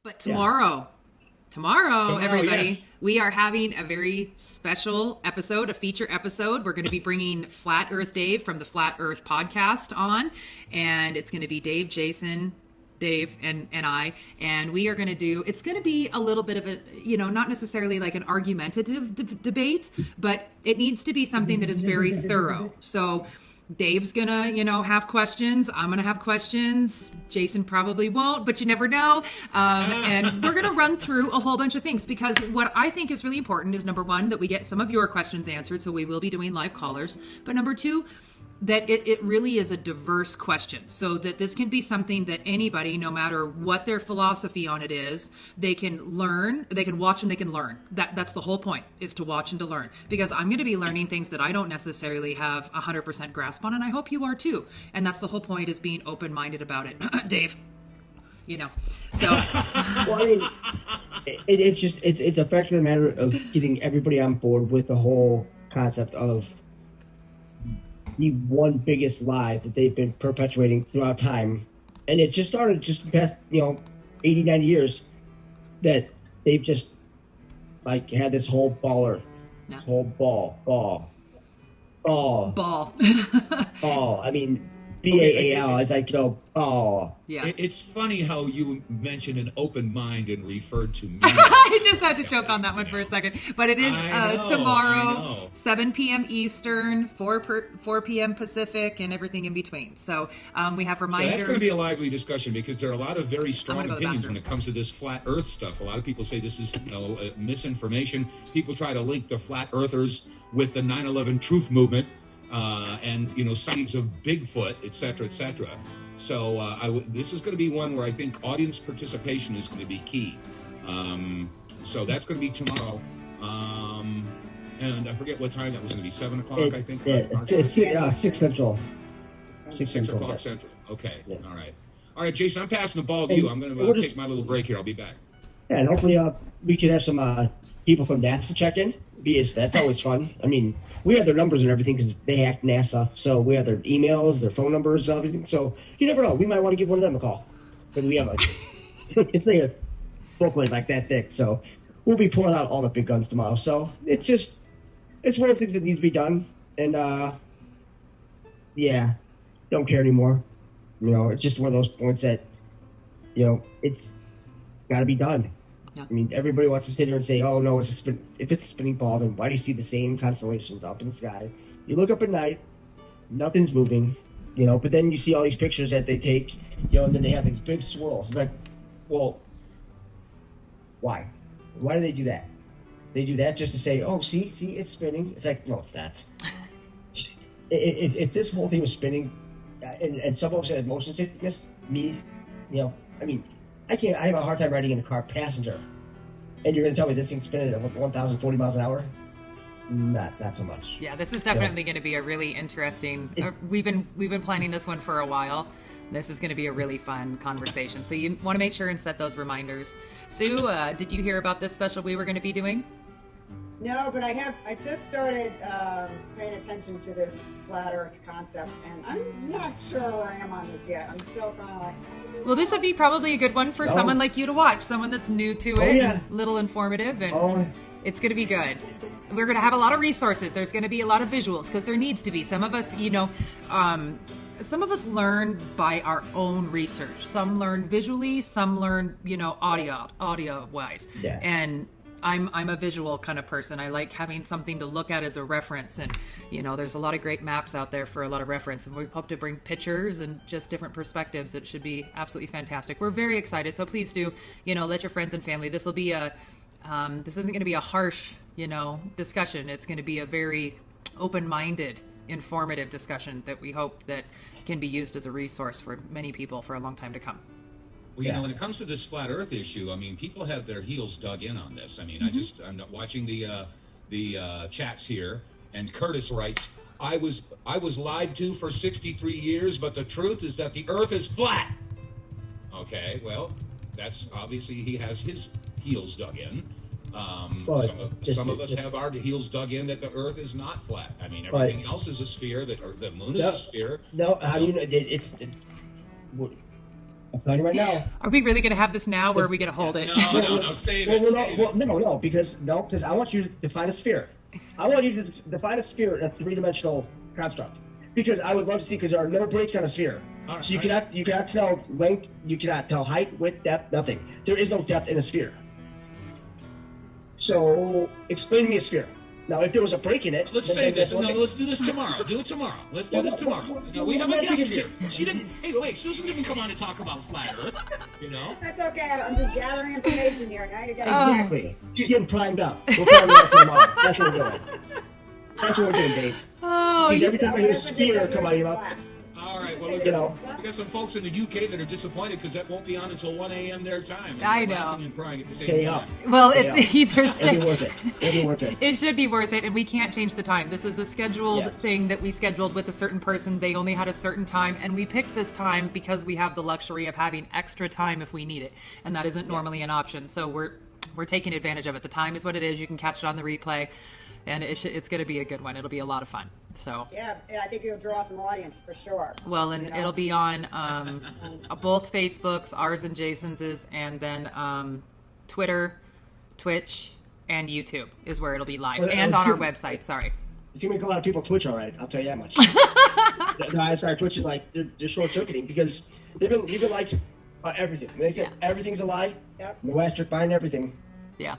But tomorrow, everybody, yes. we are having a very special episode, a feature episode. We're going to be bringing Flat Earth Dave from the Flat Earth podcast on, and it's going to be Dave, Jason, Dave, and I, and we are going to do, it's going to be a little bit of a, not necessarily like an argumentative debate, but it needs to be something that is very thorough. So Dave's gonna, have questions. I'm gonna have questions. Jason probably won't, but you never know. And we're gonna run through a whole bunch of things, because what I think is really important is, number one, that we get some of your questions answered. So we will be doing live callers. But number two, that it really is a diverse question, so that this can be something that anybody, no matter what their philosophy on it is, they can learn, they can watch, and they can learn. That's the whole point, is to watch and to learn, because I'm going to be learning things that I don't necessarily have 100% grasp on, and I hope you are too. And that's the whole point, is being open-minded about it. Dave, so. Well, I mean, it's a fact of the matter of getting everybody on board with the whole concept of the one biggest lie that they've been perpetuating throughout time. And it just started just in the past, 80, 90 years, that they've just had this whole whole ball. I mean, BAAL, it's like, ball. Yeah. It's funny how you mentioned an open mind and referred to me. I just had to choke on that one for a second. But it is tomorrow, 7 p.m. Eastern, 4 p.m. Pacific, and everything in between. So we have reminders. So that's going to be a lively discussion, because there are a lot of very strong opinions when it comes to this flat Earth stuff. A lot of people say this is misinformation. People try to link the flat Earthers with the 9/11 truth movement. And sightings of Bigfoot, et cetera, et cetera. So this is going to be one where I think audience participation is going to be key. So that's going to be tomorrow. And I forget what time that was going to be. 7 o'clock, I think. Yeah, 6 Central. 6 o'clock Central. Okay. Yeah. All right, Jason, I'm passing the ball to you. I'm going to take my little break here. I'll be back. Yeah, and hopefully we could have some people from NASA check in, because that's always fun. I mean, we have their numbers and everything because they hacked NASA. So we have their emails, their phone numbers, and everything. So you never know. We might want to give one of them a call. But we have it's like a booklet like that thick. So we'll be pulling out all the big guns tomorrow. So it's one of the things that needs to be done. And don't care anymore. It's just one of those points that, it's got to be done. Yeah. I mean, everybody wants to sit here and say, "Oh no, if it's a spinning ball, then why do you see the same constellations up in the sky? You look up at night, nothing's moving, But then you see all these pictures that they take, and then they have these big swirls. It's like, well, why? Why do they do that? They do that just to say, "Oh, see, it's spinning." It's like, no, it's not. If this whole thing was spinning, and some folks had motion sickness, me, I mean. I have a hard time riding in a car passenger. And you're going to tell me this thing's spinning at 1,040 miles an hour? Not so much. Yeah, this is definitely going to be a really interesting. We've been planning this one for a while. This is going to be a really fun conversation. So you want to make sure and set those reminders. Sue, did you hear about this special we were going to be doing? No, but I just started paying attention to this flat Earth concept, and I'm not sure where I am on this yet. I'm still kind of like. Well, this would be probably a good one for someone like you to watch, someone that's new to it, and a little informative, and it's going to be good. We're going to have a lot of resources. There's going to be a lot of visuals, because there needs to be. Some of us, some of us learn by our own research. Some learn visually, some learn, audio-wise. Yeah. And I'm a visual kind of person. I like having something to look at as a reference, and there's a lot of great maps out there for a lot of reference, and we hope to bring pictures and just different perspectives. It should be absolutely fantastic. We're very excited, so please do let your friends and family. This will be this isn't going to be a harsh discussion. It's going to be a very open-minded, informative discussion that we hope that can be used as a resource for many people for a long time to come. Well, when it comes to this flat Earth issue, I mean, people have their heels dug in on this. I mean, I'm not watching the chats here, and Curtis writes, I was lied to for 63 years, but the truth is that the Earth is flat. Okay, well, that's obviously he has his heels dug in. Some of us have our heels dug in that the Earth is not flat. I mean, everything else is a sphere. That the moon is a sphere. No, how do you know? I'm telling you right now. Are we really going to have this now, or are we going to hold it? No, save it. No, because I want you to define a sphere. I want you to define a sphere in a three-dimensional construct. Because I would love to see, because there are no breaks on a sphere. Right, so you cannot tell length, you cannot tell height, width, depth, nothing. There is no depth in a sphere. So explain to me a sphere. Now, if there was a break in it, let's say this. No, let's do this tomorrow. Do it tomorrow. Let's do this tomorrow. No, we have a guest here. She didn't. Hey, wait. Susan didn't come on to talk about flat Earth. You know. That's okay. I'm just gathering information here. Now you're getting exactly. She's getting primed up. We'll primed up for tomorrow. That's what we're doing. That's what we're doing, Dave. Oh, every time I hear sphere come out of your mouth. All right, well, we got some folks in the UK that are disappointed because that won't be on until 1 a.m. their time. I know. Laughing and crying at the same time. Well, it's either It'll be worth it. It'll be worth it. It should be worth it, and we can't change the time. This is a scheduled thing that we scheduled with a certain person. They only had a certain time, and we picked this time because we have the luxury of having extra time if we need it, and that isn't normally an option. So we're taking advantage of it. The time is what it is. You can catch it on the replay. And it's going to be a good one. It'll be a lot of fun. So yeah, I think it'll draw some audience for sure. Well, and it'll be on both Facebooks, ours and Jason's is, and then Twitter, Twitch, and YouTube is where it'll be live, and on our website. Sorry. You make a lot of people Twitch, all right. I'll tell you that much. I started Twitching like they're short circuiting because they've been like everything. They said everything's a lie. Yep. No asterisk behind everything. Yeah.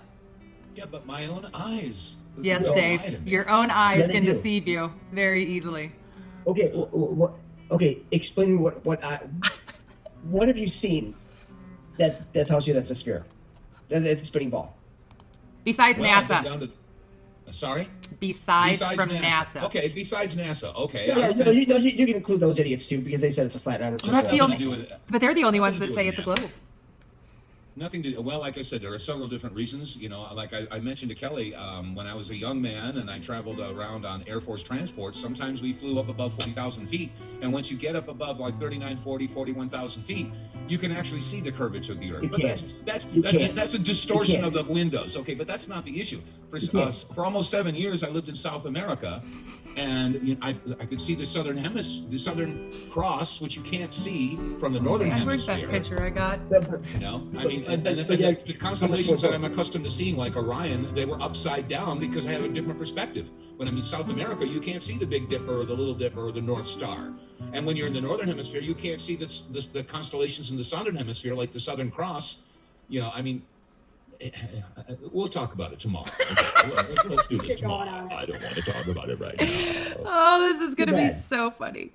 Yeah, but my own eyes. Yes, Dave. Your own eyes can deceive you very easily. Okay. Okay. Explain what have you seen that tells you that's a sphere? It's a spinning ball. Besides NASA. Sorry? Besides from NASA. Okay, besides NASA. Okay. You can include those idiots too because they said it's a flat Earth. Well, that's the only. But they're the only ones that say it's a globe. Nothing to. Well, like I said, there are several different reasons. You know, like I mentioned to Kelly, when I was a young man and I traveled around on Air Force transports, sometimes we flew up above 40,000 feet. And once you get up above like 39, 40, 41,000 feet, you can actually see the curvature of the Earth. But that's a distortion of the windows. Okay, but that's not the issue. For almost 7 years, I lived in South America, and I could see the Southern Cross, which you can't see from the Northern Hemisphere. Where's that picture I got? You know, I mean, and the constellations that I'm accustomed to seeing, like Orion, they were upside down because I have a different perspective. When I'm in South America, you can't see the Big Dipper or the Little Dipper or the North Star. And when you're in the Northern Hemisphere, you can't see the constellations in the Southern Hemisphere, like the Southern Cross. You know, I mean, we'll talk about it tomorrow. Okay, let's do this tomorrow. I don't want to talk about it right now. Oh, this is going to be so funny.